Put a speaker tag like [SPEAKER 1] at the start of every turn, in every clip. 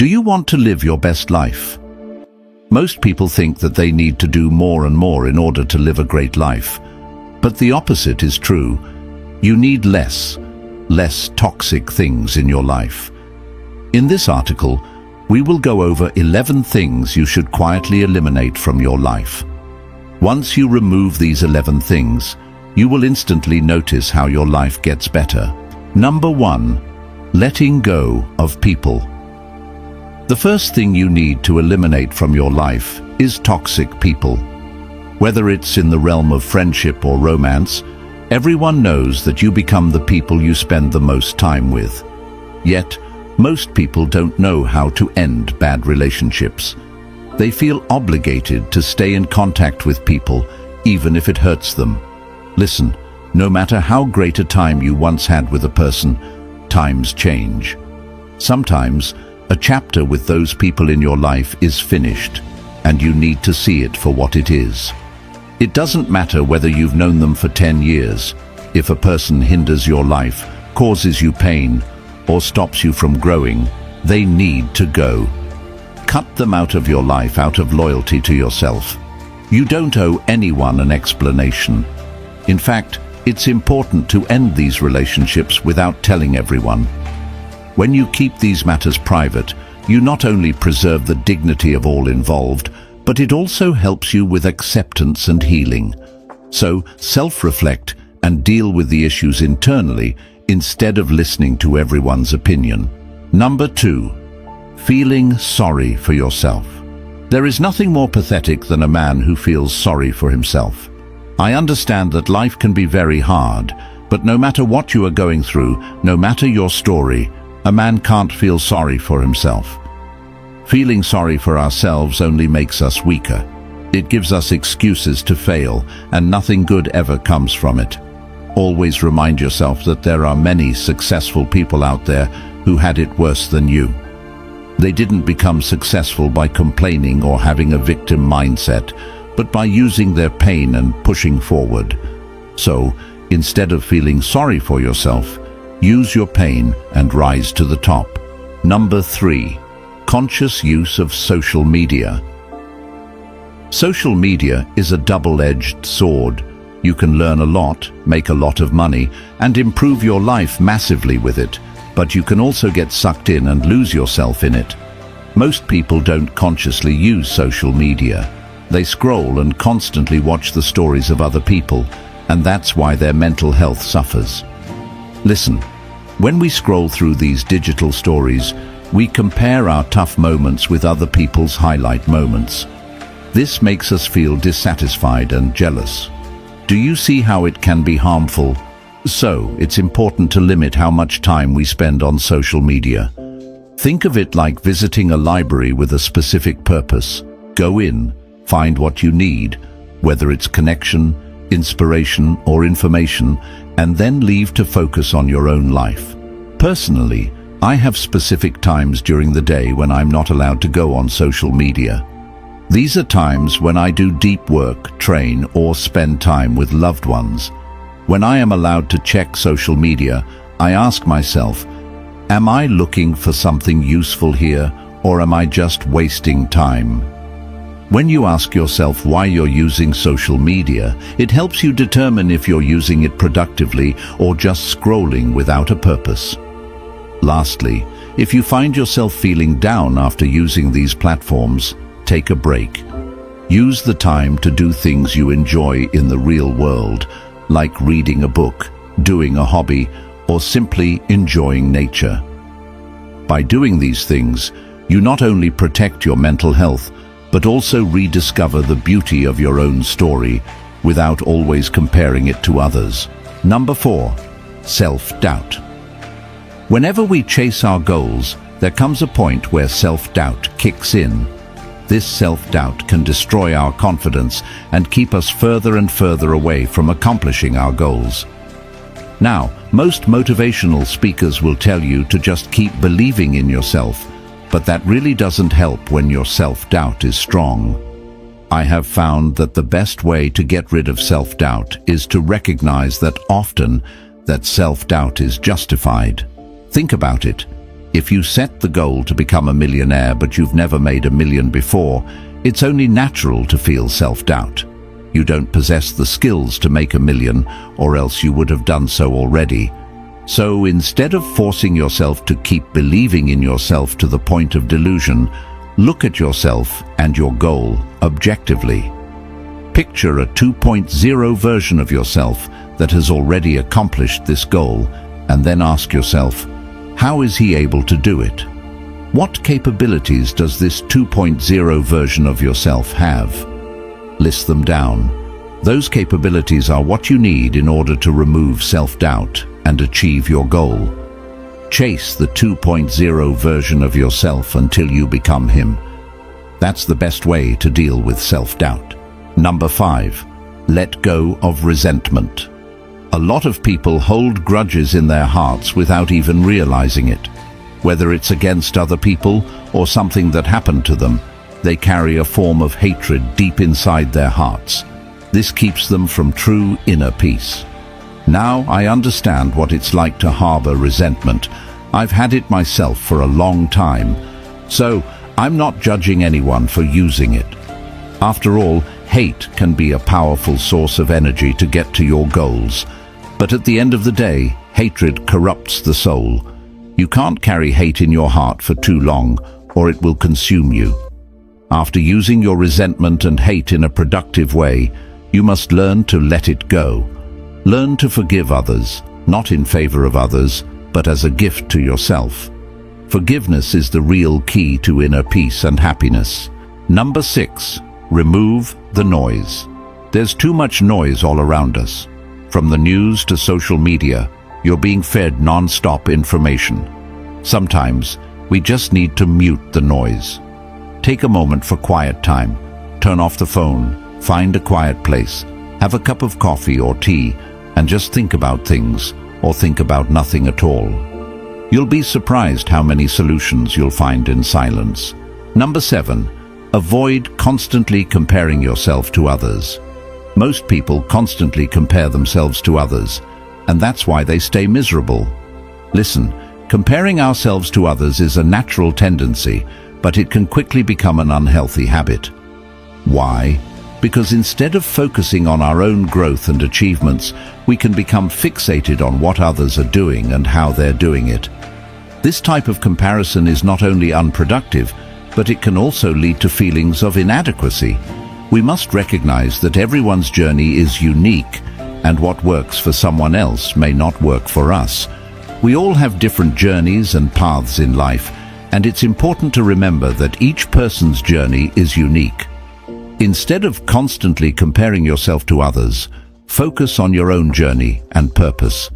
[SPEAKER 1] Do you want to live your best life? Most people think that they need to do more and more in order to live a great life. But the opposite is true. You need less toxic things in your life. In this article, we will go over 11 things you should quietly eliminate from your life. Once you remove these 11 things, you will instantly notice how your life gets better. Number 1. Letting go of people. The first thing you need to eliminate from your life is toxic people. Whether it's in the realm of friendship or romance, everyone knows that you become the people you spend the most time with. Yet, most people don't know how to end bad relationships. They feel obligated to stay in contact with people, even if it hurts them. Listen, no matter how great a time you once had with a person, times change. Sometimes, a chapter with those people in your life is finished, and you need to see it for what it is. It doesn't matter whether you've known them for 10 years. If a person hinders your life, causes you pain, or stops you from growing, they need to go. Cut them out of your life out of loyalty to yourself. You don't owe anyone an explanation. In fact, it's important to end these relationships without telling everyone. When you keep these matters private, you not only preserve the dignity of all involved, but it also helps you with acceptance and healing. So, self-reflect and deal with the issues internally instead of listening to everyone's opinion. Number 2. Feeling sorry for yourself. There is nothing more pathetic than a man who feels sorry for himself. I understand that life can be very hard, but no matter what you are going through, no matter your story, a man can't feel sorry for himself. Feeling sorry for ourselves only makes us weaker. It gives us excuses to fail, and nothing good ever comes from it. Always remind yourself that there are many successful people out there who had it worse than you. They didn't become successful by complaining or having a victim mindset, but by using their pain and pushing forward. So, instead of feeling sorry for yourself, use your pain and rise to the top. Number 3. Conscious use of social media. Social media is a double-edged sword. You can learn a lot, make a lot of money, and improve your life massively with it, but you can also get sucked in and lose yourself in it. Most people don't consciously use social media. They scroll and constantly watch the stories of other people, and that's why their mental health suffers. Listen, when we scroll through these digital stories, we compare our tough moments with other people's highlight moments. This makes us feel dissatisfied and jealous. Do you see how it can be harmful? So, it's important to limit how much time we spend on social media. Think of it like visiting a library with a specific purpose. Go in, find what you need, whether it's connection, inspiration, or information, and then leave to focus on your own life. Personally, I have specific times during the day when I'm not allowed to go on social media. These are times when I do deep work, train, or spend time with loved ones. When I am allowed to check social media, I ask myself, am I looking for something useful here, or am I just wasting time? When you ask yourself why you're using social media, it helps you determine if you're using it productively or just scrolling without a purpose. Lastly, if you find yourself feeling down after using these platforms, take a break. Use the time to do things you enjoy in the real world, like reading a book, doing a hobby, or simply enjoying nature. By doing these things, you not only protect your mental health, but also rediscover the beauty of your own story without always comparing it to others. Number 4. Self-doubt. Whenever we chase our goals, there comes a point where self-doubt kicks in. This self-doubt can destroy our confidence and keep us further and further away from accomplishing our goals. Now, most motivational speakers will tell you to just keep believing in yourself, but that really doesn't help when your self-doubt is strong. I have found that the best way to get rid of self-doubt is to recognize that often that self-doubt is justified. Think about it. If you set the goal to become a millionaire but you've never made a million before, it's only natural to feel self-doubt. You don't possess the skills to make a million, or else you would have done so already. So instead of forcing yourself to keep believing in yourself to the point of delusion, look at yourself and your goal objectively. Picture a 2.0 version of yourself that has already accomplished this goal, and then ask yourself, how is he able to do it? What capabilities does this 2.0 version of yourself have? List them down. Those capabilities are what you need in order to remove self-doubt and achieve your goal. Chase the 2.0 version of yourself until you become him. That's the best way to deal with self-doubt. Number 5. Let go of resentment. A lot of people hold grudges in their hearts without even realizing it. Whether it's against other people or something that happened to them, they carry a form of hatred deep inside their hearts. This keeps them from true inner peace. Now I understand what it's like to harbor resentment. I've had it myself for a long time, so I'm not judging anyone for using it. After all, hate can be a powerful source of energy to get to your goals. But at the end of the day, hatred corrupts the soul. You can't carry hate in your heart for too long, or it will consume you. After using your resentment and hate in a productive way, you must learn to let it go. Learn to forgive others, not in favor of others, but as a gift to yourself. Forgiveness is the real key to inner peace and happiness. Number 6. Remove the noise. There's too much noise all around us. From the news to social media, you're being fed non-stop information. Sometimes, we just need to mute the noise. Take a moment for quiet time. Turn off the phone, find a quiet place, have a cup of coffee or tea, and just think about things, or think about nothing at all. You'll be surprised how many solutions you'll find in silence. Number 7. Avoid constantly comparing yourself to others. Most people constantly compare themselves to others, and that's why they stay miserable. Listen, comparing ourselves to others is a natural tendency, but it can quickly become an unhealthy habit. Why? Because instead of focusing on our own growth and achievements, we can become fixated on what others are doing and how they're doing it. This type of comparison is not only unproductive, but it can also lead to feelings of inadequacy. We must recognize that everyone's journey is unique, and what works for someone else may not work for us. We all have different journeys and paths in life, and it's important to remember that each person's journey is unique. Instead of constantly comparing yourself to others, focus on your own journey and purpose.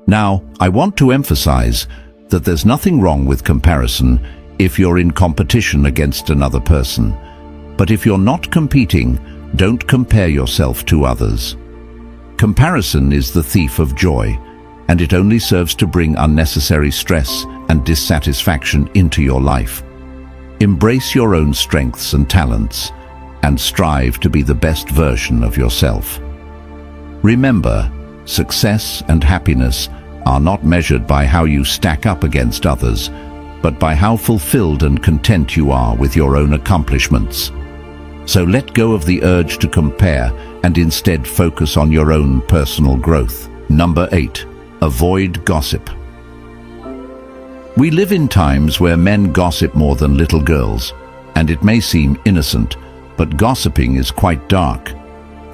[SPEAKER 1] Now, I want to emphasize that there's nothing wrong with comparison if you're in competition against another person. But if you're not competing, don't compare yourself to others. Comparison is the thief of joy, and it only serves to bring unnecessary stress and dissatisfaction into your life. Embrace your own strengths and talents, and strive to be the best version of yourself. Remember, success and happiness are not measured by how you stack up against others, but by how fulfilled and content you are with your own accomplishments. So let go of the urge to compare and instead focus on your own personal growth. Number 8. Avoid gossip. We live in times where men gossip more than little girls, and it may seem innocent, but gossiping is quite dark.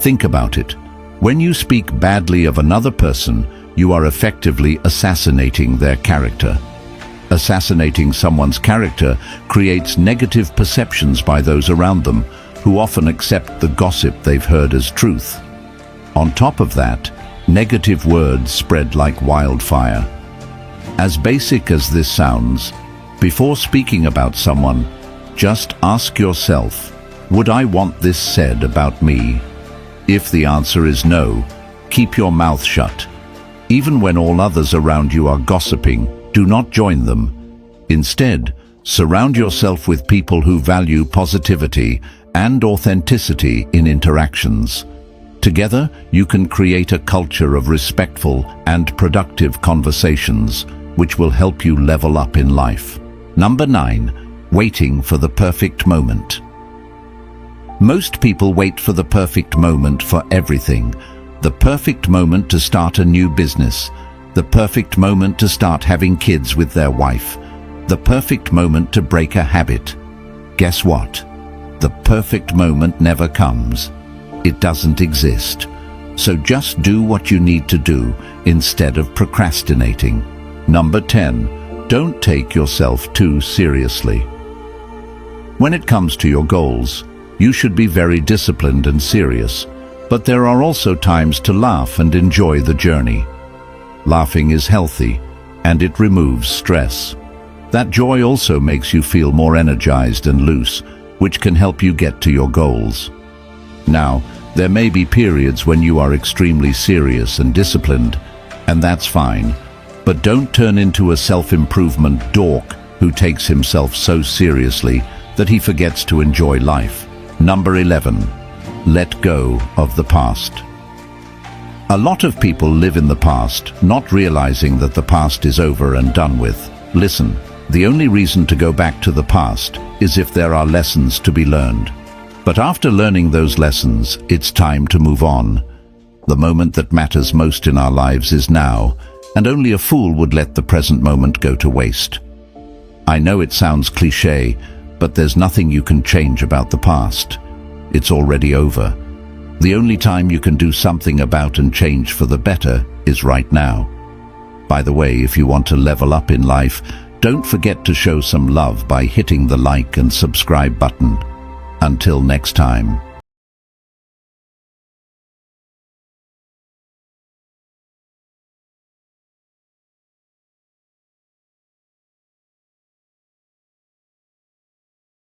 [SPEAKER 1] Think about it. When you speak badly of another person, you are effectively assassinating their character. Assassinating someone's character creates negative perceptions by those around them, who often accept the gossip they've heard as truth. On top of that, negative words spread like wildfire. As basic as this sounds, before speaking about someone, just ask yourself, would I want this said about me? If the answer is no, keep your mouth shut. Even when all others around you are gossiping, do not join them. Instead, surround yourself with people who value positivity and authenticity in interactions. Together, you can create a culture of respectful and productive conversations, which will help you level up in life. Number 9. Waiting for the perfect moment. Most people wait for the perfect moment for everything. The perfect moment to start a new business. The perfect moment to start having kids with their wife. The perfect moment to break a habit. Guess what? The perfect moment never comes. It doesn't exist. So just do what you need to do instead of procrastinating. Number 10. Don't take yourself too seriously. When it comes to your goals, you should be very disciplined and serious, but there are also times to laugh and enjoy the journey. Laughing is healthy, and it removes stress. That joy also makes you feel more energized and loose, which can help you get to your goals. Now, there may be periods when you are extremely serious and disciplined, and that's fine, but don't turn into a self-improvement dork who takes himself so seriously that he forgets to enjoy life. Number 11. Let go of the past. A lot of people live in the past, not realizing that the past is over and done with. Listen, the only reason to go back to the past is if there are lessons to be learned. But after learning those lessons, it's time to move on. The moment that matters most in our lives is now, and only a fool would let the present moment go to waste. I know it sounds cliché, but there's nothing you can change about the past. It's already over. The only time you can do something about and change for the better is right now. By the way, if you want to level up in life, don't forget to show some love by hitting the like and subscribe button. Until next time.